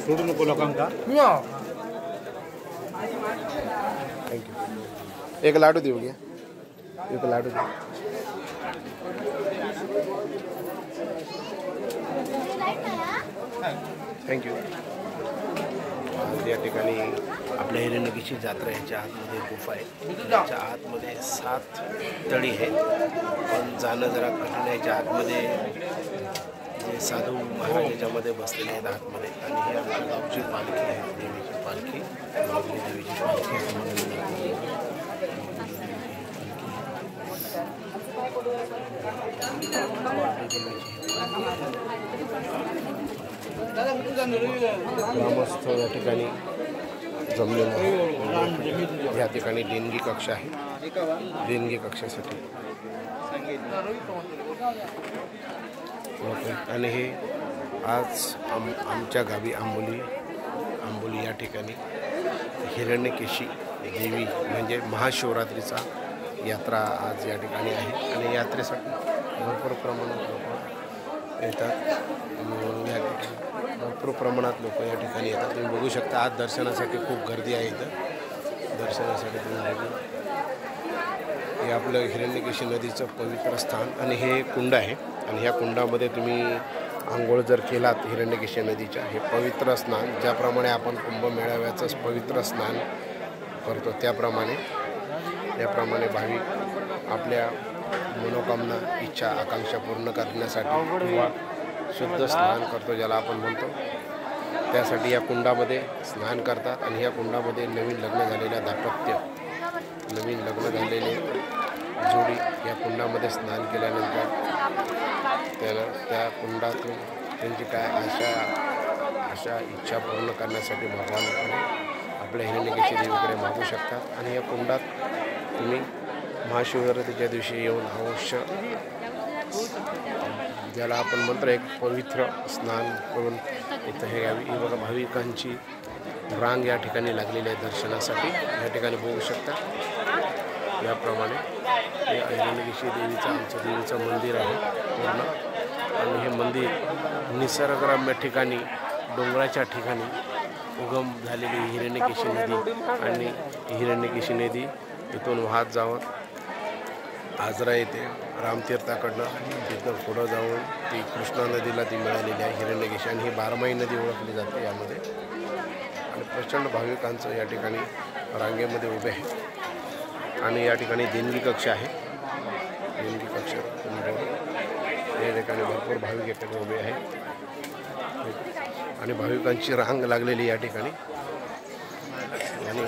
सोडू नको लोकांका। थँक्यू। एक लाडू देऊ घ्या, एक लाडू दे। थँक्यू। या ठिकाणी आपल्या हिरण्यकेशी जत्रा याच्या आतमध्ये गुफा आहे, त्याच्या आतमध्ये 7 तळी आहे, पण जाणं जरा कठीण आहे। याच्या आतमध्ये जे साधू महाराज याच्यामध्ये बसलेले आहेत आतमध्ये, आणि ही आमच्या गावची पालखी आहे, देवीची पालखी, देवीची पालखी ग्रामस्थ या ठिकाणी जमलेले। या ठिकाणी देणगी कक्ष आहे, देणगी कक्षासाठी आणि हे आज आमच्या गावी आंबोली या ठिकाणी हिरण्यकेशी देवी म्हणजे महाशिवरात्रीचा यात्रा आज या ठिकाणी आहे, आणि यात्रेसाठी भरपूर प्रमाणात लोक येतात। भरपूर प्रमाणात लोक या ठिकाणी येतात, तुम्ही बघू शकता। आज दर्शनासाठी खूप गर्दी आहे इथं, दर्शनासाठी तुम्ही बघू। हे आपलं हिरण्यकेशी नदीचं पवित्र स्थान, आणि हे कुंड आहे, आणि ह्या कुंडामध्ये तुम्ही आंघोळ जर केलात हिरण्यकेशी नदीच्या, हे पवित्र स्नान ज्याप्रमाणे आपण कुंभमेळाव्याचं पवित्र स्नान करतो त्याप्रमाणे भाविक आपल्या मनोकामना, इच्छा, आकांक्षा पूर्ण करण्यासाठी किंवा शुद्ध स्नान करतो ज्याला आपण म्हणतो, त्यासाठी या कुंडामध्ये स्नान करतात। आणि या कुंडामध्ये नवीन लग्न झालेल्या दाम्पत्य, नवीन लग्न झालेले जोडी या कुंडामध्ये स्नान केल्यानंतर त्या कुंडातून त्यांची काय आशा इच्छा पूर्ण करण्यासाठी भगवान आपल्या हिरण्यकेशी देवीकडे मागू शकतात। आणि या कुंडात तुम्ही महाशिवरात्रीच्या दिवशी येऊन अवश्य ज्याला आपण म्हणतो एक पवित्र स्नान करून इथं हे यावी। ही बघा भाविकांची रांग या ठिकाणी लागलेली आहे दर्शनासाठी, या ठिकाणी बघू शकता। याप्रमाणे हे हिरण्यकेशी देवीचं आमचं देवीचं मंदिर आहे पूर्ण, आणि हे मंदिर निसर्गरम्य ठिकाणी, डोंगराच्या ठिकाणी उगम झालेली हिरण्यकेशी नदी, आणि हिरण्यकेशी नदी इथून वाहत जाऊन आजरा येते रामतीर्थाकडनं, तिथं पुढं जाऊन ती कृष्णा नदीला ती मिळालेली आहे हिरण्यकेशी, आणि ही 12माही नदी ओळखली जाते यामध्ये। आणि प्रचंड भाविकांचं या ठिकाणी रांगेमध्ये उभे आहे, आणि या ठिकाणी देणगी कक्ष आहे, देणगी कक्ष या ठिकाणी भरपूर भाविक या ठिकाणी उभे आहेत, आणि भाविकांची रांग लागलेली या ठिकाणी। आणि